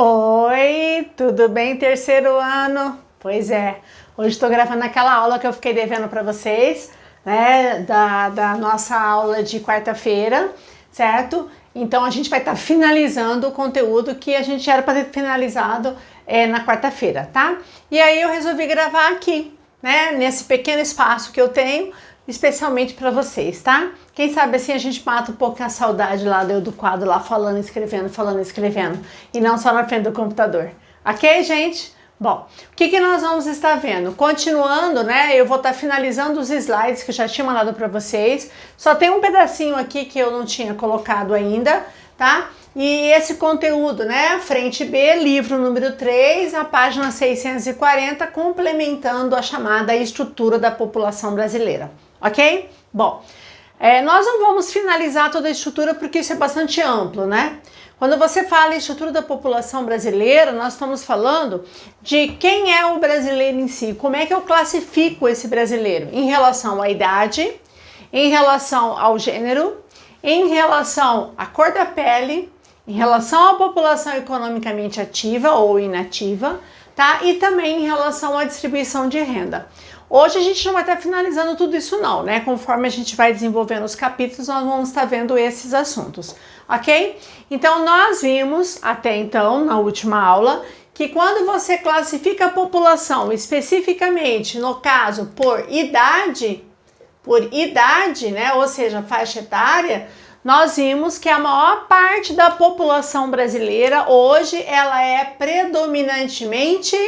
Oi, tudo bem, terceiro ano? Pois é, hoje estou gravando aquela aula que eu fiquei devendo para vocês, né, da nossa aula de quarta-feira, certo? Então a gente vai estar finalizando o conteúdo que a gente era para ter finalizado na quarta-feira, tá? E aí eu resolvi gravar aqui, né, nesse pequeno espaço que eu tenho, especialmente para vocês, tá? Quem sabe assim a gente mata um pouco a saudade lá do quadro lá falando, escrevendo, e não só na frente do computador. Ok, gente? Bom, o que nós vamos estar vendo? Continuando, né? Eu vou estar finalizando os slides que eu já tinha mandado para vocês. Só tem um pedacinho aqui que eu não tinha colocado ainda, tá? E esse conteúdo, né? Frente B, livro número 3, a página 640, complementando a chamada estrutura da população brasileira. Ok? Bom, nós não vamos finalizar toda a estrutura porque isso é bastante amplo, né? Quando você fala em estrutura da população brasileira, nós estamos falando de quem é o brasileiro em si, como é que eu classifico esse brasileiro em relação à idade, em relação ao gênero, em relação à cor da pele, em relação à população economicamente ativa ou inativa, tá? E também em relação à distribuição de renda. Hoje a gente não vai estar finalizando tudo isso não, né? Conforme a gente vai desenvolvendo os capítulos, nós vamos estar vendo esses assuntos, ok? Então nós vimos até então, na última aula, que quando você classifica a população especificamente, no caso, por idade, né? Ou seja, faixa etária, nós vimos que a maior parte da população brasileira hoje ela é predominantemente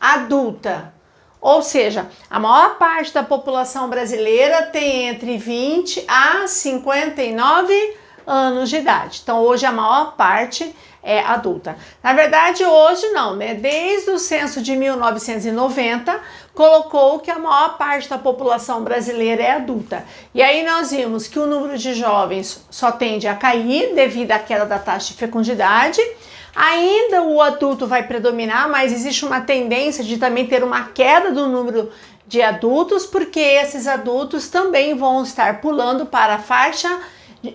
adulta. Ou seja, a maior parte da população brasileira tem entre 20 a 59 anos de idade. Então, hoje a maior parte é adulta. Na verdade, hoje não, né? Desde o censo de 1990, colocou que a maior parte da população brasileira é adulta. E aí nós vimos que o número de jovens só tende a cair devido à queda da taxa de fecundidade. Ainda o adulto vai predominar, mas existe uma tendência de também ter uma queda do número de adultos, porque esses adultos também vão estar pulando para a faixa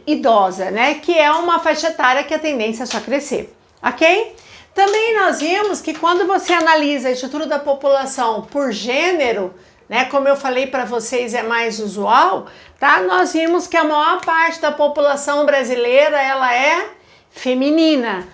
idosa, né? Que é uma faixa etária que a tendência é só crescer, ok? Também nós vimos que quando você analisa a estrutura da população por gênero, né? Como eu falei para vocês, é mais usual, tá? Nós vimos que a maior parte da população brasileira ela é feminina.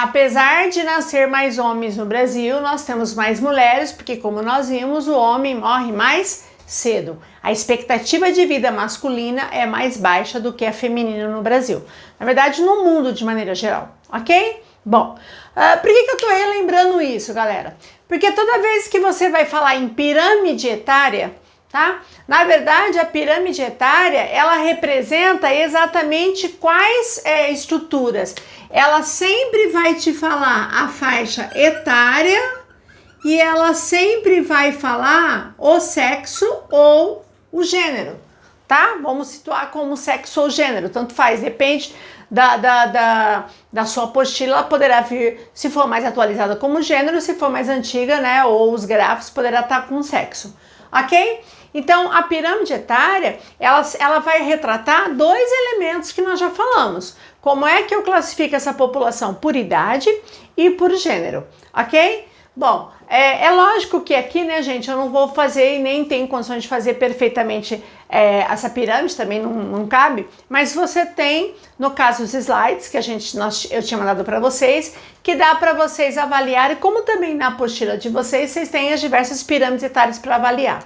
Apesar de nascer mais homens no Brasil, nós temos mais mulheres, porque como nós vimos, o homem morre mais cedo. A expectativa de vida masculina é mais baixa do que a feminina no Brasil. Na verdade, no mundo de maneira geral, ok? Bom, por que eu tô relembrando isso, galera? Porque toda vez que você vai falar em pirâmide etária, tá? Na verdade, a pirâmide etária, ela representa exatamente quais estruturas. Ela sempre vai te falar a faixa etária e ela sempre vai falar o sexo ou o gênero, tá? Vamos situar como sexo ou gênero, tanto faz, depende da sua apostila, ela poderá vir, se for mais atualizada como gênero, se for mais antiga, né, ou os gráficos, poderá estar com sexo, ok? Então, a pirâmide etária, ela vai retratar dois elementos que nós já falamos. Como é que eu classifico essa população? Por idade e por gênero, ok? Bom, é lógico que aqui, né, gente, eu não vou fazer e nem tenho condições de fazer perfeitamente essa pirâmide, também não cabe, mas você tem, no caso, os slides que eu tinha mandado para vocês, que dá para vocês avaliarem, como também na apostila de vocês têm as diversas pirâmides etárias para avaliar.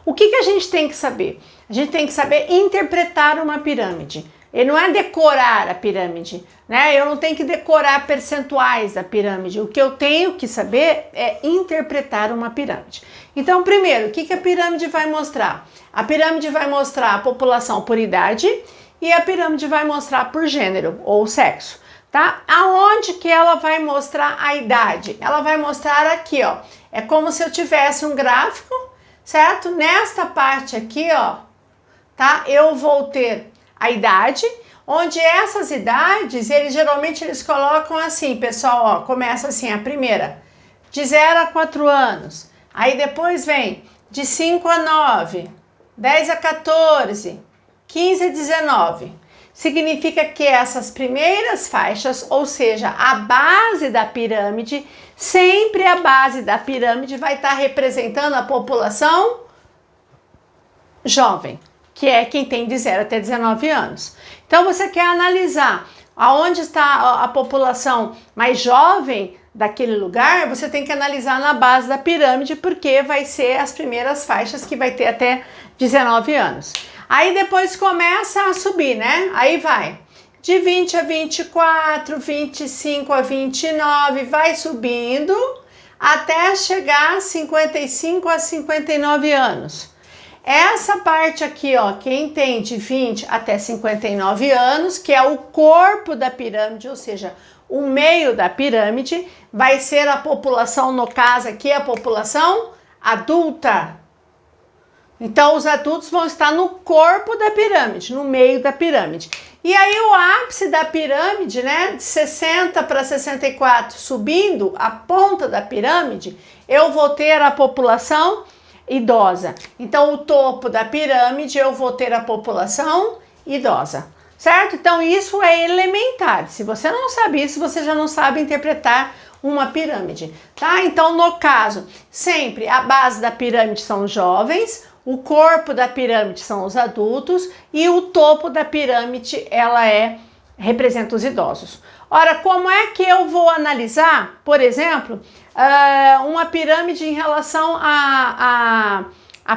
O que a gente tem que saber? A gente tem que saber interpretar uma pirâmide. E não é decorar a pirâmide, né? Eu não tenho que decorar percentuais da pirâmide. O que eu tenho que saber é interpretar uma pirâmide. Então, primeiro, o que a pirâmide vai mostrar? A pirâmide vai mostrar a população por idade e a pirâmide vai mostrar por gênero ou sexo, tá? Aonde que ela vai mostrar a idade? Ela vai mostrar aqui, ó. É como se eu tivesse um gráfico, certo? Nesta parte aqui, ó, tá? Eu vou ter a idade, onde essas idades, geralmente eles colocam assim, pessoal, ó, começa assim, a primeira, de 0 a 4 anos, aí depois vem de 5 a 9, 10 a 14, 15 a 19. significa que essas primeiras faixas, ou seja, a base da pirâmide, sempre a base da pirâmide vai estar representando a população jovem, que é quem tem de 0 até 19 anos. Então você quer analisar aonde está a população mais jovem daquele lugar, você tem que analisar na base da pirâmide, porque vai ser as primeiras faixas que vai ter até 19 anos. Aí depois começa a subir, né? Aí vai de 20 a 24, 25 a 29, vai subindo até chegar a 55 a 59 anos. Essa parte aqui, ó, quem tem de 20 até 59 anos, que é o corpo da pirâmide, ou seja, o meio da pirâmide, vai ser a população, no caso aqui, a população adulta. Então, os adultos vão estar no corpo da pirâmide, no meio da pirâmide. E aí, o ápice da pirâmide, né, de 60 para 64, subindo a ponta da pirâmide, eu vou ter a população idosa. Então, o topo da pirâmide, eu vou ter a população idosa, certo? Então, isso é elementar. Se você não sabe isso, você já não sabe interpretar uma pirâmide, tá? Então, no caso, sempre a base da pirâmide são os jovens, o corpo da pirâmide são os adultos e o topo da pirâmide, ela representa os idosos. Ora, como é que eu vou analisar, por exemplo, uma pirâmide em relação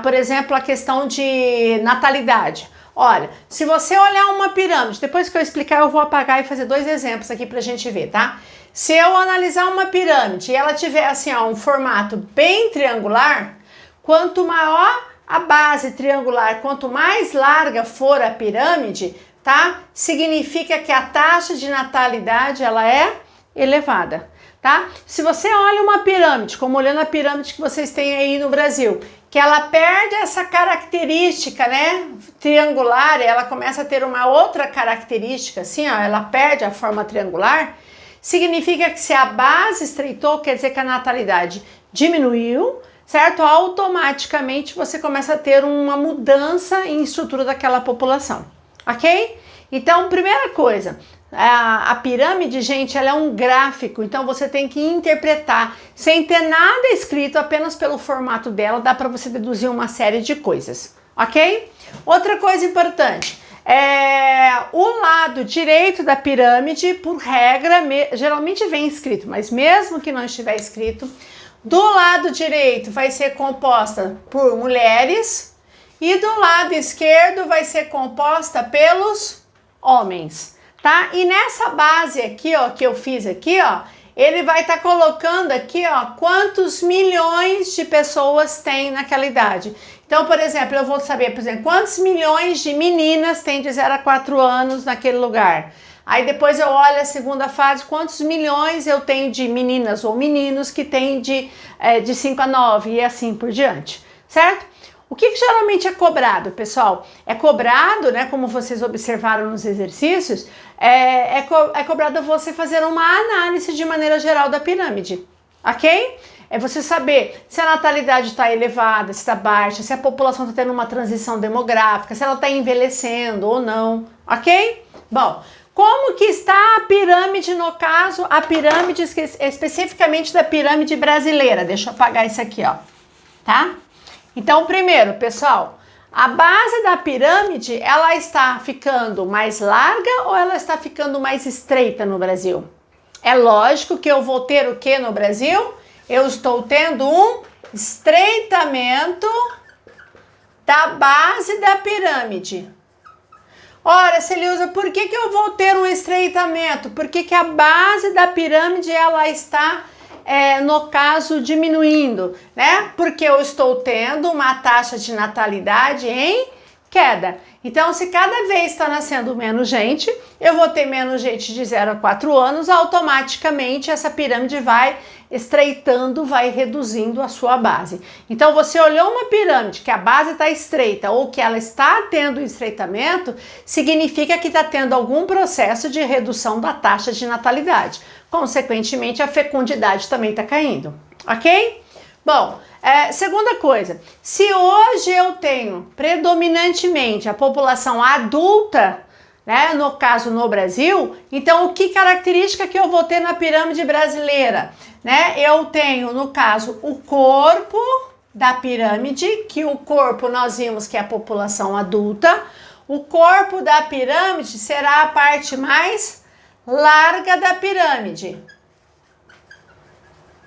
por exemplo, a questão de natalidade? Olha, se você olhar uma pirâmide, depois que eu explicar, eu vou apagar e fazer 2 exemplos aqui pra gente ver, tá? Se eu analisar uma pirâmide e ela tiver assim, ó, um formato bem triangular, quanto maior a base triangular, quanto mais larga for a pirâmide, tá? Significa que a taxa de natalidade, ela é elevada, tá? Se você olha uma pirâmide, como olhando a pirâmide que vocês têm aí no Brasil, que ela perde essa característica, né, triangular, ela começa a ter uma outra característica, assim, ó, ela perde a forma triangular, significa que se a base estreitou, quer dizer que a natalidade diminuiu, certo? Automaticamente você começa a ter uma mudança em estrutura daquela população, ok? Então, primeira coisa, a pirâmide, gente, ela é um gráfico, então você tem que interpretar, sem ter nada escrito, apenas pelo formato dela, dá para você deduzir uma série de coisas, ok? Outra coisa importante, o lado direito da pirâmide, por regra, geralmente vem escrito, mas mesmo que não estiver escrito, do lado direito vai ser composta por mulheres e do lado esquerdo vai ser composta pelos homens, tá? E nessa base aqui, ó, que eu fiz aqui, ó, ele vai estar colocando aqui, ó, quantos milhões de pessoas tem naquela idade. Então, por exemplo, eu vou saber, por exemplo, quantos milhões de meninas tem de 0 a 4 anos naquele lugar. Aí depois eu olho a segunda fase, quantos milhões eu tenho de meninas ou meninos que tem de 5 a 9 e assim por diante, certo? O que geralmente é cobrado, pessoal? É cobrado, né, como vocês observaram nos exercícios, é cobrado você fazer uma análise de maneira geral da pirâmide, ok? É você saber se a natalidade está elevada, se está baixa, se a população está tendo uma transição demográfica, se ela está envelhecendo ou não, ok? Bom, como que está a pirâmide, no caso, a pirâmide especificamente da pirâmide brasileira? Deixa eu apagar isso aqui, ó, tá? Então, primeiro, pessoal, a base da pirâmide, ela está ficando mais larga ou ela está ficando mais estreita no Brasil? É lógico que eu vou ter o que no Brasil? Eu estou tendo um estreitamento da base da pirâmide. Ora, Celeusa, por que eu vou ter um estreitamento? Porque a base da pirâmide, ela está, no caso, diminuindo, né? Porque eu estou tendo uma taxa de natalidade em queda. Então, se cada vez está nascendo menos gente, eu vou ter menos gente de 0 a 4 anos, automaticamente essa pirâmide vai estreitando, vai reduzindo a sua base. Então, você olhou uma pirâmide que a base está estreita ou que ela está tendo estreitamento, significa que está tendo algum processo de redução da taxa de natalidade. Consequentemente, a fecundidade também está caindo, ok? Bom, segunda coisa, se hoje eu tenho predominantemente a população adulta, né, no caso no Brasil, então que característica que eu vou ter na pirâmide brasileira? Né? Eu tenho, no caso, o corpo da pirâmide, que o corpo nós vimos que é a população adulta. O corpo da pirâmide será a parte mais larga da pirâmide.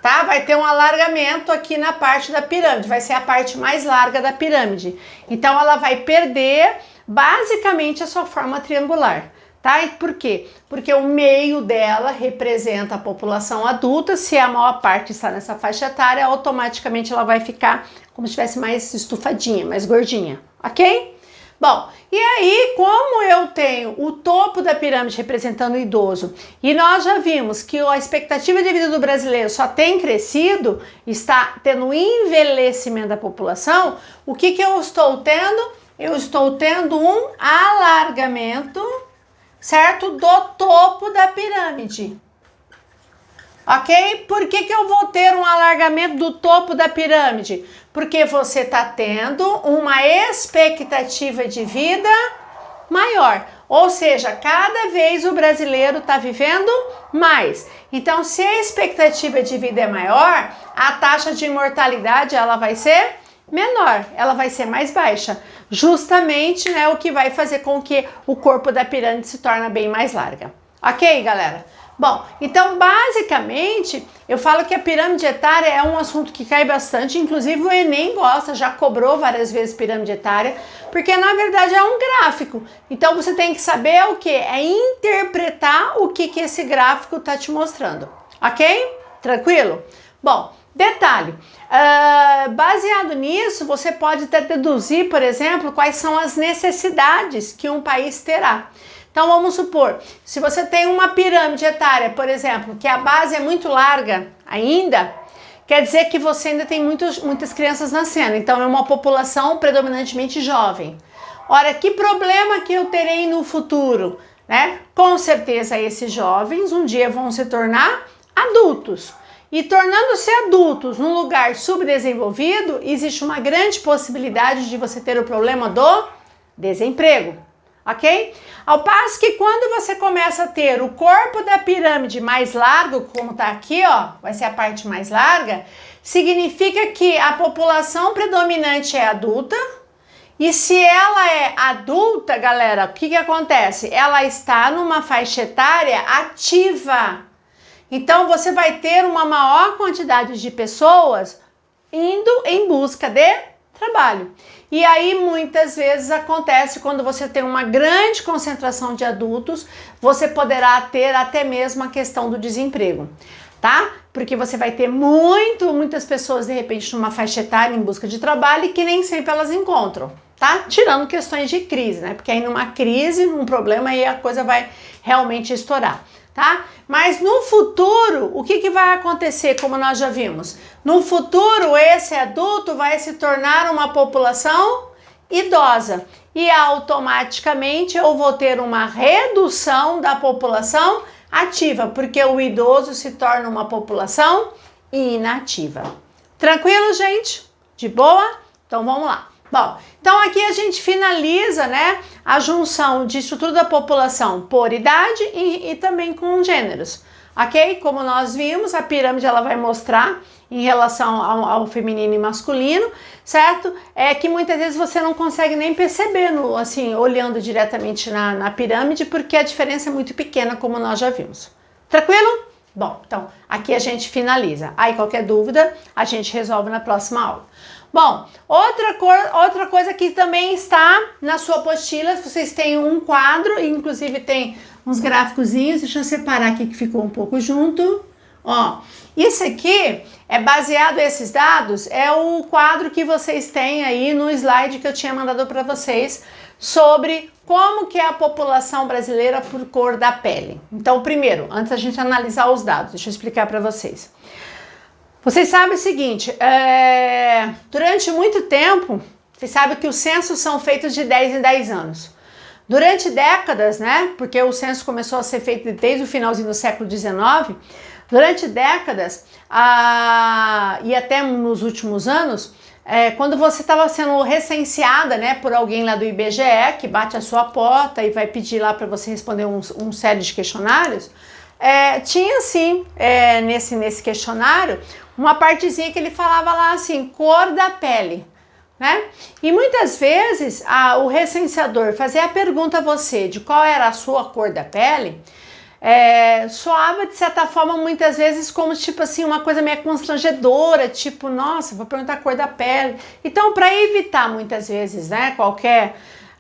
Tá? Vai ter um alargamento aqui na parte da pirâmide, vai ser a parte mais larga da pirâmide. Então ela vai perder basicamente a sua forma triangular, tá? E por quê? Porque o meio dela representa a população adulta. Se a maior parte está nessa faixa etária, automaticamente ela vai ficar como se estivesse mais estufadinha, mais gordinha, ok? Bom, e aí, como eu tenho o topo da pirâmide representando o idoso, e nós já vimos que a expectativa de vida do brasileiro só tem crescido, está tendo um envelhecimento da população, o que eu estou tendo? Eu estou tendo um alargamento, certo? Do topo da pirâmide. Ok? Por que eu vou ter um alargamento do topo da pirâmide? Porque você está tendo uma expectativa de vida maior. Ou seja, cada vez o brasileiro está vivendo mais. Então, se a expectativa de vida é maior, a taxa de mortalidade ela vai ser menor, ela vai ser mais baixa. Justamente, né, o que vai fazer com que o corpo da pirâmide se torne bem mais larga. Ok, galera? Bom, então basicamente eu falo que a pirâmide etária é um assunto que cai bastante, inclusive o Enem gosta, já cobrou várias vezes pirâmide etária, porque na verdade é um gráfico. Então você tem que saber o que? É interpretar o que esse gráfico está te mostrando, ok? Tranquilo? Bom, detalhe, baseado nisso você pode até deduzir, por exemplo, quais são as necessidades que um país terá. Então vamos supor, se você tem uma pirâmide etária, por exemplo, que a base é muito larga ainda, quer dizer que você ainda tem muitas crianças nascendo, então é uma população predominantemente jovem. Ora, que problema que eu terei no futuro, né? Com certeza esses jovens um dia vão se tornar adultos. E tornando-se adultos num lugar subdesenvolvido, existe uma grande possibilidade de você ter o problema do desemprego. Ok? Ao passo que quando você começa a ter o corpo da pirâmide mais largo, como tá aqui, ó, vai ser a parte mais larga, significa que a população predominante é adulta, e se ela é adulta, galera, o que acontece? Ela está numa faixa etária ativa. Então você vai ter uma maior quantidade de pessoas indo em busca de trabalho. E aí muitas vezes acontece quando você tem uma grande concentração de adultos, você poderá ter até mesmo a questão do desemprego, tá? Porque você vai ter muitas pessoas de repente numa faixa etária em busca de trabalho e que nem sempre elas encontram, tá? Tirando questões de crise, né? Porque aí numa crise, num problema, aí a coisa vai realmente estourar. Tá? Mas no futuro, o que vai acontecer, como nós já vimos? No futuro, esse adulto vai se tornar uma população idosa e automaticamente eu vou ter uma redução da população ativa, porque o idoso se torna uma população inativa. Tranquilo, gente? De boa? Então vamos lá. Bom, então aqui a gente finaliza, né, a junção de estrutura da população por idade e também com gêneros, ok? Como nós vimos, a pirâmide ela vai mostrar em relação ao feminino e masculino, certo? É que muitas vezes você não consegue nem perceber, assim, olhando diretamente na pirâmide, porque a diferença é muito pequena, como nós já vimos. Tranquilo? Bom, então aqui a gente finaliza. Aí qualquer dúvida a gente resolve na próxima aula. Bom, outra coisa que também está na sua apostila, vocês têm um quadro, inclusive tem uns gráficozinhos, deixa eu separar aqui que ficou um pouco junto. Ó, isso aqui é baseado, esses dados, é o quadro que vocês têm aí no slide que eu tinha mandado para vocês sobre como que é a população brasileira por cor da pele. Então, primeiro, antes da gente analisar os dados, deixa eu explicar para vocês. Vocês sabem o seguinte, durante muito tempo, vocês sabem que os censos são feitos de 10 em 10 anos. Durante décadas, né, porque o censo começou a ser feito desde o finalzinho do século XIX, durante décadas e até nos últimos anos, quando você estava sendo recenseada, né, por alguém lá do IBGE, que bate a sua porta e vai pedir lá para você responder um série de questionários, tinha sim, nesse questionário, uma partezinha que ele falava lá assim, cor da pele, né? E muitas vezes o recenseador fazia a pergunta a você de qual era a sua cor da pele, soava de certa forma muitas vezes como tipo assim uma coisa meio constrangedora, tipo, nossa, vou perguntar a cor da pele. Então, para evitar muitas vezes, né,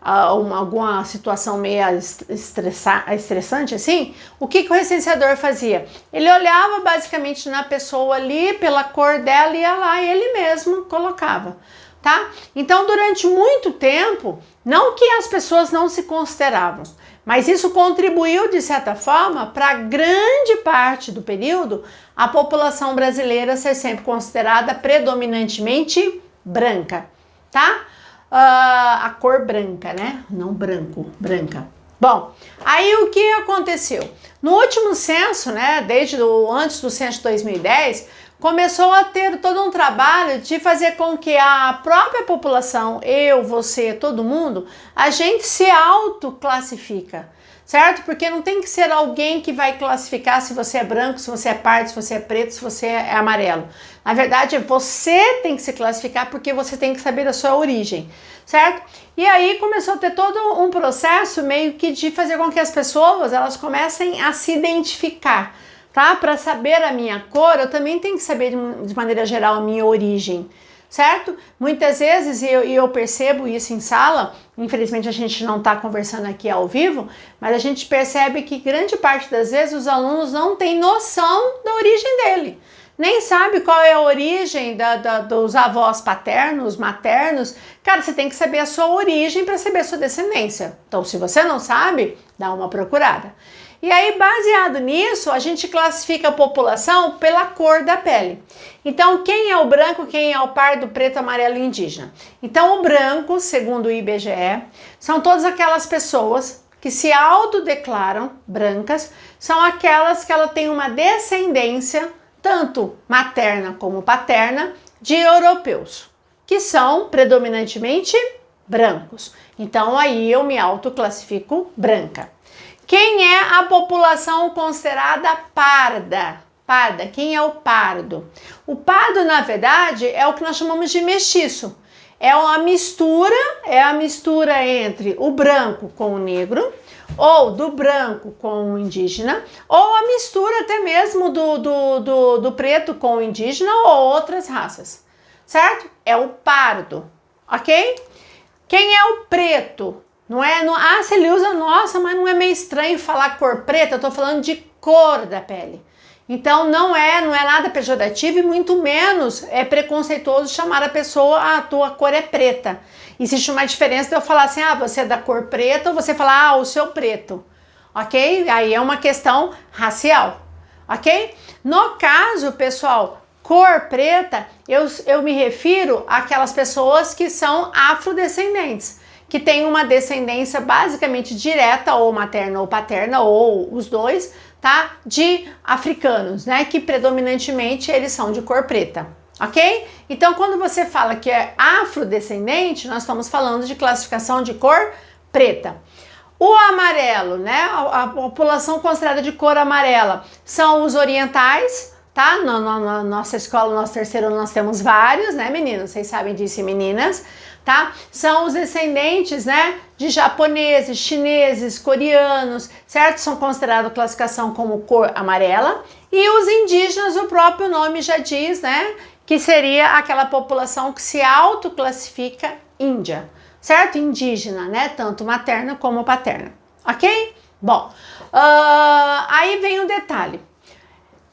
alguma situação meio estressante assim, o que o recenseador fazia? Ele olhava basicamente na pessoa ali pela cor dela e ia lá e ele mesmo colocava. Tá? Então, durante muito tempo, não que as pessoas não se consideravam, mas isso contribuiu, de certa forma, para grande parte do período, a população brasileira ser sempre considerada predominantemente branca, tá? A cor branca, né? Não branco, branca. Bom, aí o que aconteceu? No último censo, né, antes do censo de 2010, começou a ter todo um trabalho de fazer com que a própria população, eu, você, todo mundo, a gente se autoclassifica, certo? Porque não tem que ser alguém que vai classificar se você é branco, se você é pardo, se você é preto, se você é amarelo. Na verdade, você tem que se classificar porque você tem que saber a sua origem, certo? E aí começou a ter todo um processo meio que de fazer com que as pessoas, elas comecem a se identificar, tá? Para saber a minha cor, eu também tenho que saber de maneira geral a minha origem, certo? Muitas vezes, e eu percebo isso em sala, infelizmente a gente não está conversando aqui ao vivo, mas a gente percebe que grande parte das vezes os alunos não têm noção da origem dele. Nem sabe qual é a origem dos avós paternos, maternos. Cara, você tem que saber a sua origem para saber a sua descendência. Então, se você não sabe, dá uma procurada. E aí, baseado nisso, a gente classifica a população pela cor da pele. Então, quem é o branco, quem é o pardo, preto, amarelo e indígena? Então, o branco, segundo o IBGE, são todas aquelas pessoas que se autodeclaram brancas, são aquelas que ela tem uma descendência, tanto materna como paterna, de europeus, que são predominantemente brancos. Então, aí eu me autoclassifico branca. Quem é a população considerada parda? Parda, quem é o pardo? O pardo, na verdade, é o que nós chamamos de mestiço. É a mistura entre o branco com o negro, ou do branco com o indígena, ou a mistura até mesmo do preto com o indígena ou outras raças, certo? É o pardo, ok? Quem é o preto? Se ele usa, nossa, mas não é meio estranho falar cor preta? Eu tô falando de cor da pele. Então não é nada pejorativo e muito menos é preconceituoso chamar a pessoa, a tua cor é preta. Existe uma diferença de eu falar assim, você é da cor preta, ou você falar, o seu preto, ok? Aí é uma questão racial, ok? No caso, pessoal, cor preta, eu me refiro àquelas pessoas que são afrodescendentes, que têm uma descendência basicamente direta, ou materna ou paterna, ou os dois, tá? De africanos, né? Que predominantemente eles são de cor preta, ok? Então, quando você fala que é afrodescendente, nós estamos falando de classificação de cor preta. O amarelo, né? A população considerada de cor amarela são os orientais, tá? Na nossa escola, no nosso terceiro ano, nós temos vários, né, meninos? Vocês sabem disso, meninas, tá? São os descendentes, né, de japoneses, chineses, coreanos, certo? São considerados classificação como cor amarela. E os indígenas, o próprio nome já diz, né, que seria aquela população que se autoclassifica índia, certo? Indígena, né? Tanto materna como paterna, ok? Bom, aí vem um detalhe.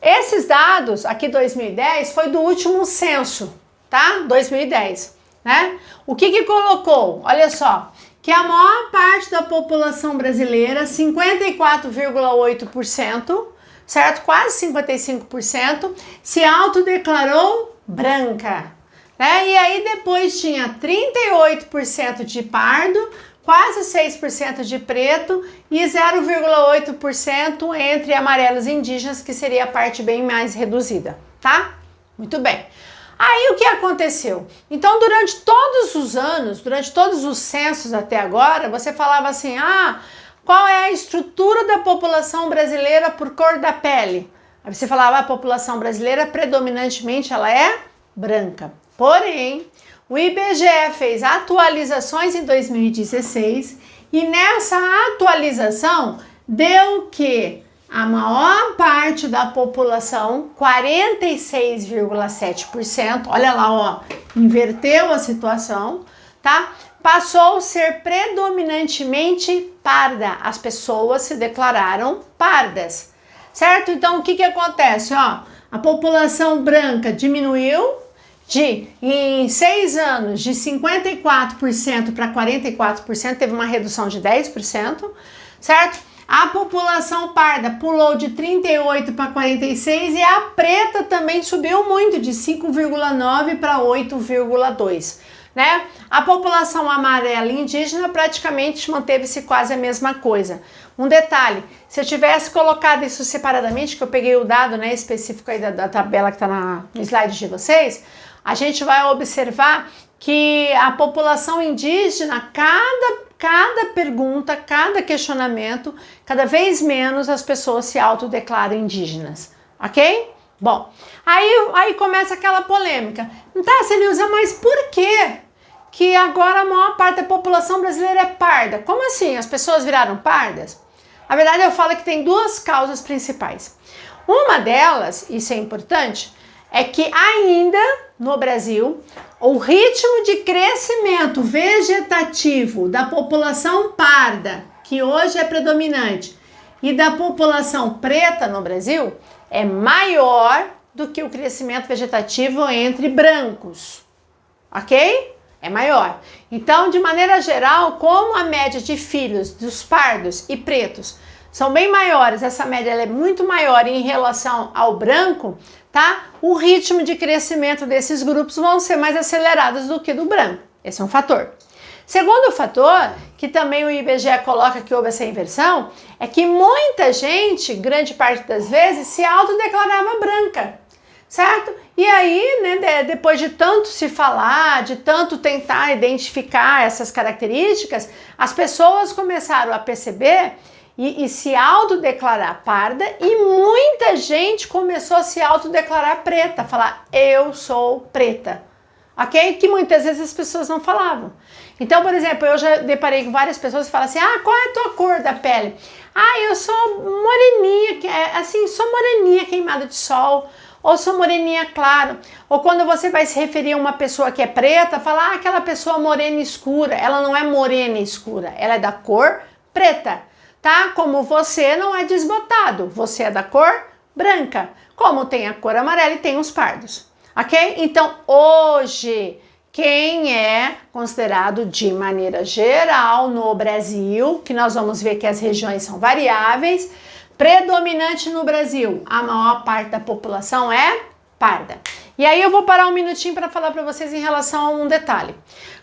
Esses dados, aqui 2010, foi do último censo, tá? 2010, né? O que colocou? Olha só, que a maior parte da população brasileira, 54,8%, certo? Quase 55%, se autodeclarou branca, né? E aí depois tinha 38% de pardo, quase 6% de preto e 0,8% entre amarelos indígenas, que seria a parte bem mais reduzida, tá? Muito bem. Aí o que aconteceu? Então, durante todos os anos, durante todos os censos até agora, você falava assim, qual é a estrutura da população brasileira por cor da pele? Aí você falava, a população brasileira predominantemente ela é branca. Porém, o IBGE fez atualizações em 2016 e nessa atualização deu que a maior parte da população, 46,7%, olha lá, ó, inverteu a situação, tá? Passou a ser predominantemente parda. As pessoas se declararam pardas, certo? Então, o que acontece? Ó, a população branca diminuiu em 6 anos, de 54% para 44%, teve uma redução de 10%, certo? A população parda pulou de 38 para 46 e a preta também subiu muito, de 5,9 para 8,2, né? A população amarela e indígena praticamente manteve-se quase a mesma coisa. Um detalhe, se eu tivesse colocado isso separadamente, que eu peguei o dado, né, específico aí da tabela que está no slide de vocês, a gente vai observar que a população indígena, cada pergunta, cada questionamento, cada vez menos as pessoas se autodeclaram indígenas, ok? Bom, aí começa aquela polêmica. Tá, Celilza, mas por quê que agora a maior parte da população brasileira é parda? Como assim? As pessoas viraram pardas? A verdade, eu falo que tem duas causas principais. Uma delas, isso é importante, é que ainda no Brasil, o ritmo de crescimento vegetativo da população parda, que hoje é predominante, e da população preta no Brasil, é maior do que o crescimento vegetativo entre brancos, ok? É maior. Então, de maneira geral, como a média de filhos dos pardos e pretos são bem maiores, essa média ela é muito maior em relação ao branco, tá? O ritmo de crescimento desses grupos vão ser mais acelerados do que do branco. Esse é um fator. Segundo fator, que também o IBGE coloca que houve essa inversão, é que muita gente, grande parte das vezes, se autodeclarava branca, certo? E aí, né, depois de tanto se falar, de tanto tentar identificar essas características, as pessoas começaram a perceber e se autodeclarar parda, e muita gente começou a se autodeclarar preta, falar eu sou preta, ok? Que muitas vezes as pessoas não falavam. Então, por exemplo, eu já deparei com várias pessoas que falam assim, qual é a tua cor da pele? Eu sou moreninha, sou moreninha queimada de sol, ou sou moreninha claro. Ou quando você vai se referir a uma pessoa que é preta, fala, aquela pessoa morena escura. Ela não é morena escura, ela é da cor preta. Tá? Como você não é desbotado, você é da cor branca, como tem a cor amarela e tem os pardos, ok? Então, hoje, quem é considerado de maneira geral no Brasil, que nós vamos ver que as regiões são variáveis, predominante no Brasil, a maior parte da população é parda. E aí eu vou parar um minutinho para falar para vocês em relação a um detalhe.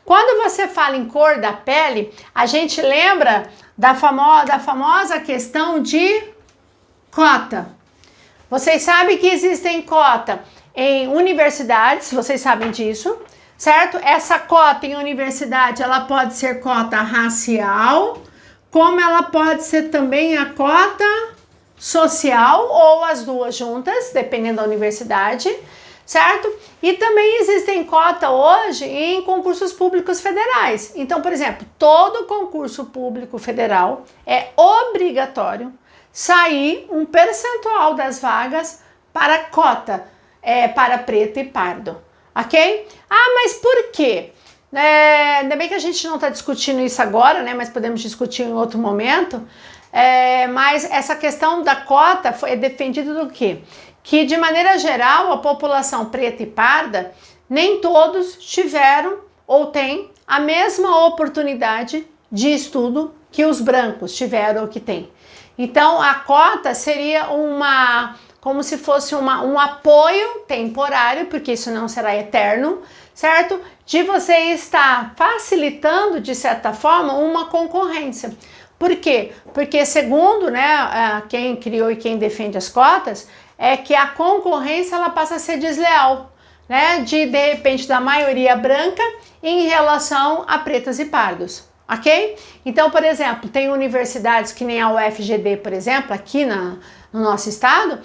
Quando você fala em cor da pele, a gente lembra da famosa questão de cota. Vocês sabem que existem cota em universidades, vocês sabem disso, certo? Essa cota em universidade, ela pode ser cota racial, como ela pode ser também a cota social, ou as duas juntas, dependendo da universidade, certo? E também existem cota hoje em concursos públicos federais. Então, por exemplo, todo concurso público federal é obrigatório sair um percentual das vagas para cota, para preto e pardo, ok? Mas por quê? Ainda bem que a gente não está discutindo isso agora, né? Mas podemos discutir em outro momento. Mas essa questão da cota é defendida do quê? Que de maneira geral a população preta e parda, nem todos tiveram ou têm a mesma oportunidade de estudo que os brancos tiveram ou que têm. Então a cota seria como se fosse um apoio temporário, porque isso não será eterno, certo? De você estar facilitando, de certa forma, uma concorrência. Por quê? Porque segundo, né, quem criou e quem defende as cotas, é que a concorrência ela passa a ser desleal, né, de repente da maioria branca em relação a pretas e pardos, ok? Então, por exemplo, tem universidades que nem a UFGD, por exemplo, aqui no nosso estado,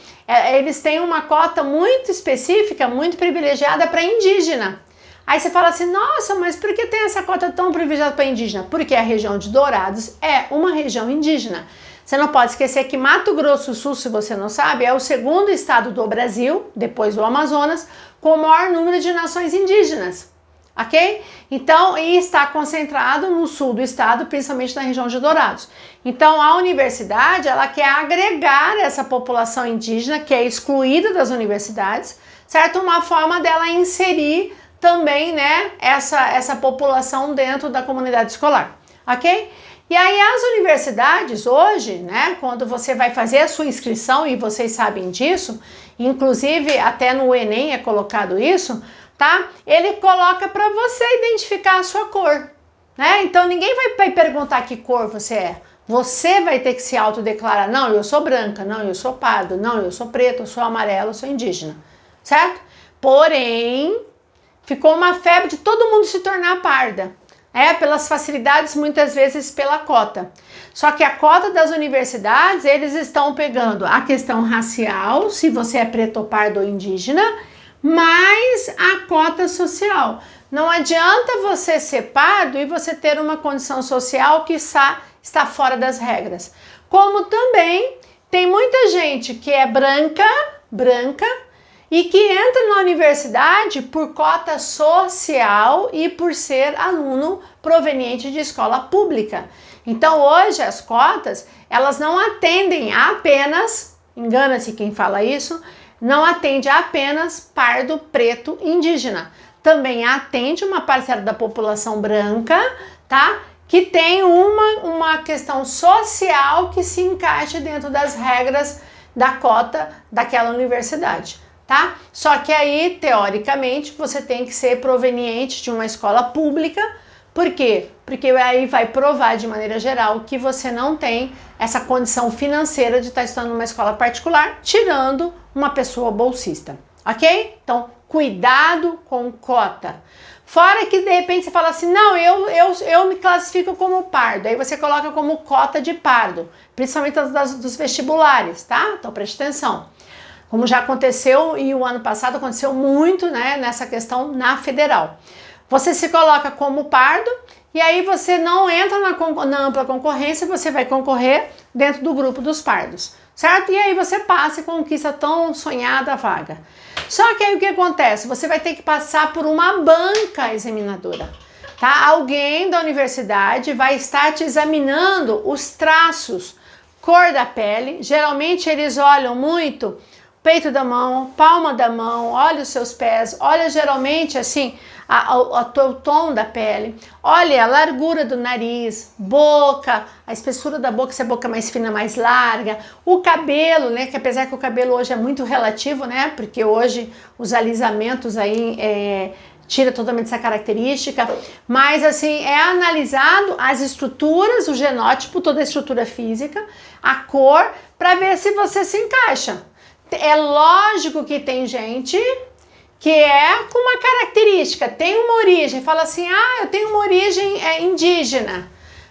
eles têm uma cota muito específica, muito privilegiada para indígena. Aí você fala assim, nossa, mas por que tem essa cota tão privilegiada para indígena? Porque a região de Dourados é uma região indígena. Você não pode esquecer que Mato Grosso do Sul, se você não sabe, é o segundo estado do Brasil, depois do Amazonas, com o maior número de nações indígenas, ok? Então, e está concentrado no sul do estado, principalmente na região de Dourados. Então, a universidade, ela quer agregar essa população indígena, que é excluída das universidades, certo? Uma forma dela inserir também, né, essa população dentro da comunidade escolar, ok? E aí as universidades hoje, né, quando você vai fazer a sua inscrição, e vocês sabem disso, inclusive até no Enem é colocado isso, tá? Ele coloca para você identificar a sua cor, né? Então ninguém vai perguntar que cor você é. Você vai ter que se autodeclarar, não, eu sou branca, não, eu sou pardo, não, eu sou preto, eu sou amarelo, eu sou indígena, certo? Porém, ficou uma febre de todo mundo se tornar parda. Pelas facilidades, muitas vezes pela cota. Só que a cota das universidades, eles estão pegando a questão racial, se você é preto, pardo ou indígena, mais a cota social. Não adianta você ser pardo e você ter uma condição social que está fora das regras. Como também tem muita gente que é branca, e que entra na universidade por cota social e por ser aluno proveniente de escola pública. Então hoje as cotas, elas não atendem apenas, engana-se quem fala isso, não atende apenas pardo, preto, indígena. Também atende uma parcela da população branca, tá? Que tem uma questão social que se encaixa dentro das regras da cota daquela universidade. Tá? Só que aí, teoricamente, você tem que ser proveniente de uma escola pública. Por quê? Porque aí vai provar de maneira geral que você não tem essa condição financeira de estar estudando numa escola particular, tirando uma pessoa bolsista, ok? Então, cuidado com cota. Fora que de repente você fala assim, não, eu me classifico como pardo, aí você coloca como cota de pardo, principalmente dos vestibulares, tá? Então preste atenção. Como já aconteceu e o ano passado aconteceu muito, né, nessa questão na federal. Você se coloca como pardo e aí você não entra na ampla concorrência, você vai concorrer dentro do grupo dos pardos, certo? E aí você passa e conquista tão sonhada a vaga. Só que aí o que acontece? Você vai ter que passar por uma banca examinadora, tá? Alguém da universidade vai estar te examinando os traços, cor da pele. Geralmente eles olham muito peito da mão, palma da mão, olha os seus pés, olha geralmente assim o tom da pele, olha a largura do nariz, boca, a espessura da boca, se a boca é mais fina, mais larga, o cabelo, né, que apesar que o cabelo hoje é muito relativo, né, porque hoje os alisamentos aí tira totalmente essa característica, mas assim, é analisado as estruturas, o genótipo, toda a estrutura física, a cor, para ver se você se encaixa. É lógico que tem gente que é com uma característica, tem uma origem, fala assim, eu tenho uma origem indígena,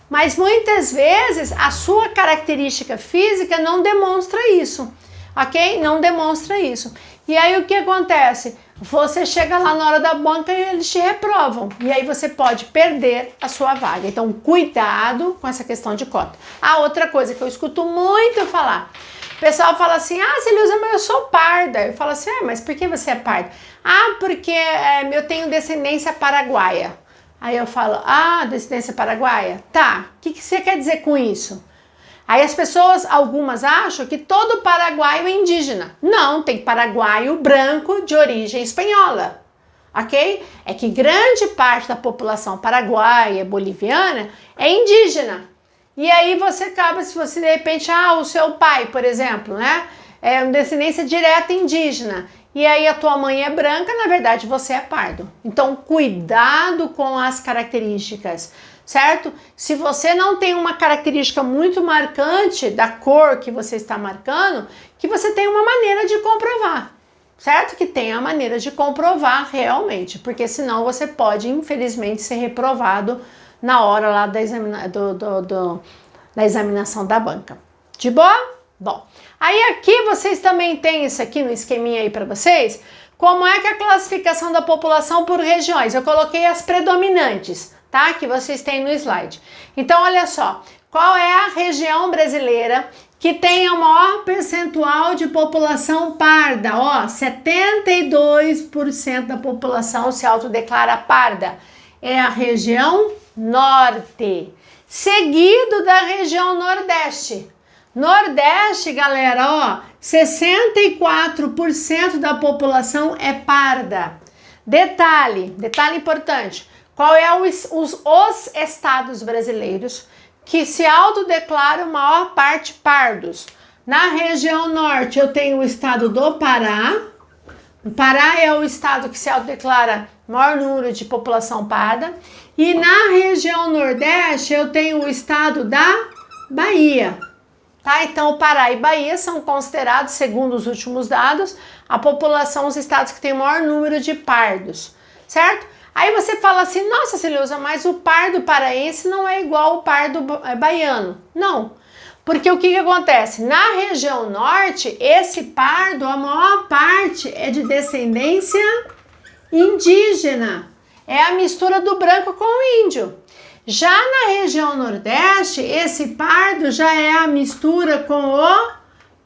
mas muitas vezes a sua característica física não demonstra isso, ok? Não demonstra isso. E aí o que acontece? Você chega lá na hora da banca e eles te reprovam, e aí você pode perder a sua vaga. Então cuidado com essa questão de cota. Outra coisa que eu escuto muito falar, o pessoal fala assim, Celeusa, mas eu sou parda. Eu falo assim, mas por que você é parda? Porque eu tenho descendência paraguaia. Aí eu falo, descendência paraguaia? Tá, o que você quer dizer com isso? Aí as pessoas, algumas acham que todo paraguaio é indígena. Não, tem paraguaio branco de origem espanhola, ok? É que grande parte da população paraguaia, boliviana, é indígena. E aí você acaba, se você de repente, o seu pai, por exemplo, né, é uma descendência direta indígena, e aí a tua mãe é branca, na verdade você é pardo. Então cuidado com as características, certo? Se você não tem uma característica muito marcante da cor que você está marcando, que você tem uma maneira de comprovar. certo? Que tem a maneira de comprovar realmente, porque senão você pode, infelizmente, ser reprovado na hora lá da examinação da banca. De boa? Bom, aí aqui vocês também têm isso aqui no esqueminha aí para vocês, como é que é a classificação da população por regiões. Eu coloquei as predominantes, tá? Que vocês têm no slide. Então, olha só, qual é a região brasileira que tem o maior percentual de população parda? Ó, 72% da população se autodeclara parda. É a região norte, seguido da região nordeste. Nordeste, galera, ó, 64% da população é parda. Detalhe importante, qual é os estados brasileiros que se autodeclaram maior parte pardos? Na região norte eu tenho o estado do Pará. O Pará é o estado que se autodeclara maior número de população parda. E na região nordeste eu tenho o estado da Bahia. Tá? Então, o Pará e Bahia são considerados, segundo os últimos dados, a população, os estados que têm o maior número de pardos, certo? Aí você fala assim, nossa, Celeusa, mas o pardo paraense não é igual ao pardo baiano. Não, porque o que acontece? Na região norte, esse pardo, a maior parte é de descendência indígena. É a mistura do branco com o índio. Já na região nordeste, esse pardo já é a mistura com o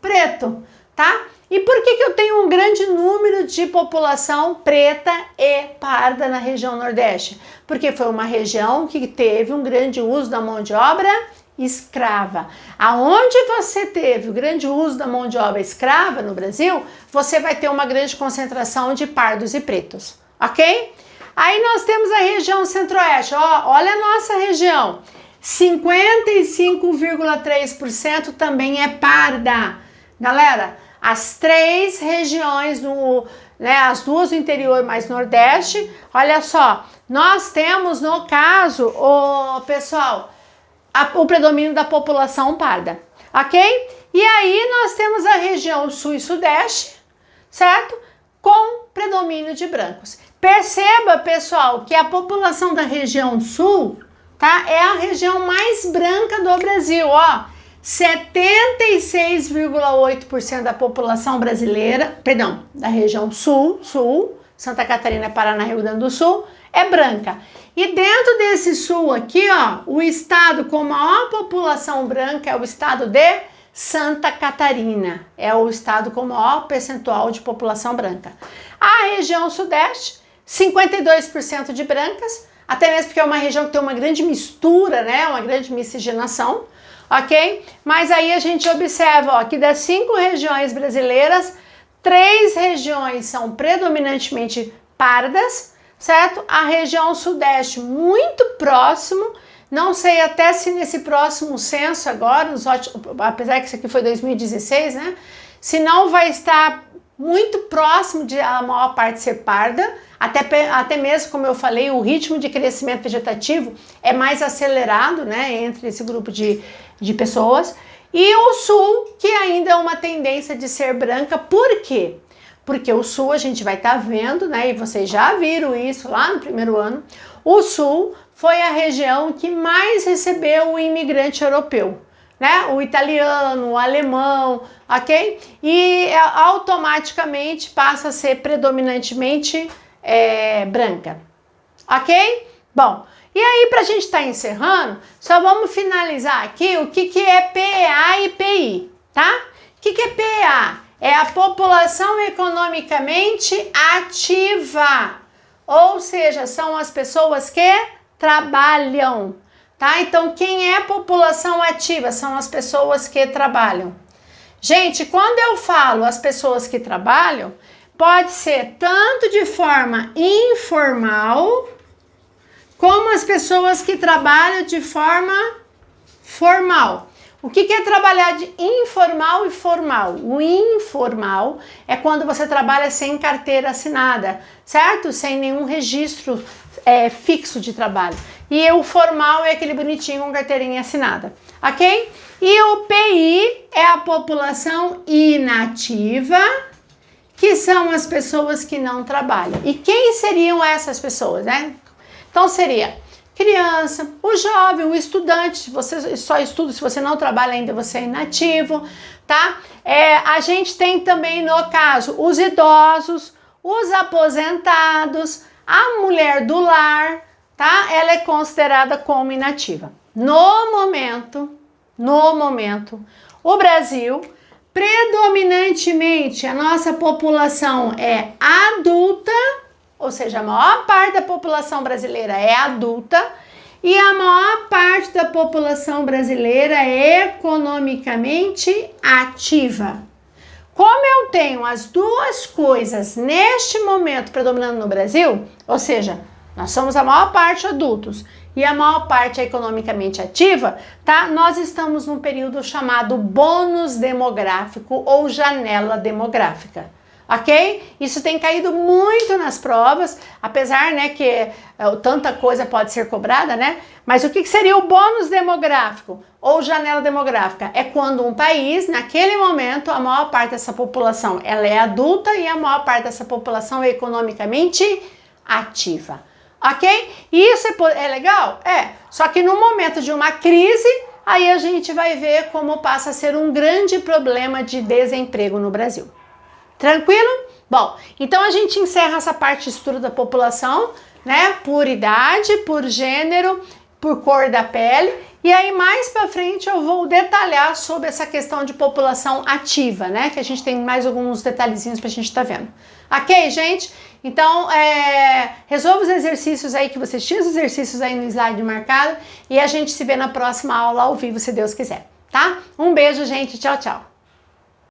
preto, tá? E por que eu tenho um grande número de população preta e parda na região nordeste? Porque foi uma região que teve um grande uso da mão de obra escrava. Aonde você teve o grande uso da mão de obra escrava no Brasil, você vai ter uma grande concentração de pardos e pretos, ok? Aí nós temos a região centro-oeste, ó, olha a nossa região, 55,3% também é parda. Galera, as três regiões, as duas do interior mais nordeste, olha só, nós temos no caso, pessoal, o predomínio da população parda, ok? E aí nós temos a região sul e sudeste, certo? Com predomínio de brancos. Perceba, pessoal, que a população da região sul, tá? É a região mais branca do Brasil, ó. 76,8% da população brasileira, perdão, da região sul, Santa Catarina, Paraná, Rio Grande do Sul, é branca. E dentro desse sul aqui, ó, o estado com maior população branca é o estado de Santa Catarina. É o estado com maior percentual de população branca. A região sudeste, 52% de brancas, até mesmo porque é uma região que tem uma grande mistura, né, uma grande miscigenação, ok? Mas aí a gente observa, ó, que das 5 regiões brasileiras, 3 regiões são predominantemente pardas, certo? A região sudeste muito próximo, não sei até se nesse próximo censo agora, apesar que isso aqui foi 2016, né? Se não vai estar muito próximo de a maior parte ser parda, até mesmo, como eu falei, o ritmo de crescimento vegetativo é mais acelerado, né, entre esse grupo de pessoas. E o sul, que ainda é uma tendência de ser branca, por quê? Porque o sul a gente vai estar vendo, né, e vocês já viram isso lá no primeiro ano, o sul foi a região que mais recebeu o imigrante europeu, né, o italiano, o alemão, ok? E automaticamente passa a ser predominantemente branca, ok? Bom, e aí pra gente estar encerrando, só vamos finalizar aqui o que é PEA e PI, tá? O que é PEA? É a população economicamente ativa, ou seja, são as pessoas que trabalham, tá? Então, quem é população ativa? São as pessoas que trabalham. Gente, quando eu falo as pessoas que trabalham, pode ser tanto de forma informal, como as pessoas que trabalham de forma formal. O que é trabalhar de informal e formal? O informal é quando você trabalha sem carteira assinada, certo? Sem nenhum registro fixo de trabalho. E o formal é aquele bonitinho com carteirinha assinada, ok? E o PI é a população inativa, que são as pessoas que não trabalham. E quem seriam essas pessoas, né? Então seria criança, o jovem, o estudante, se você só estuda, se você não trabalha ainda, você é inativo, tá? A gente tem também, no caso, os idosos, os aposentados, a mulher do lar, tá? Ela é considerada como inativa. No momento, o Brasil, predominantemente, a nossa população é adulta, ou seja, a maior parte da população brasileira é adulta e a maior parte da população brasileira é economicamente ativa. Como eu tenho as duas coisas neste momento predominando no Brasil, ou seja, nós somos a maior parte adultos e a maior parte é economicamente ativa, tá? Nós estamos num período chamado bônus demográfico ou janela demográfica. Ok? Isso tem caído muito nas provas, apesar, né, que tanta coisa pode ser cobrada, né? Mas o que seria o bônus demográfico ou janela demográfica? É quando um país, naquele momento, a maior parte dessa população ela é adulta e a maior parte dessa população é economicamente ativa. Ok? Isso é legal? É. Só que no momento de uma crise, aí a gente vai ver como passa a ser um grande problema de desemprego no Brasil. Tranquilo? Bom, então a gente encerra essa parte de estudo da população, né? Por idade, por gênero, por cor da pele. E aí mais pra frente eu vou detalhar sobre essa questão de população ativa, né? Que a gente tem mais alguns detalhezinhos pra gente tá vendo. Ok, gente? Então, resolva os exercícios aí que vocês tinham, os exercícios aí no slide marcado. E a gente se vê na próxima aula ao vivo, se Deus quiser, tá? Um beijo, gente. Tchau, tchau.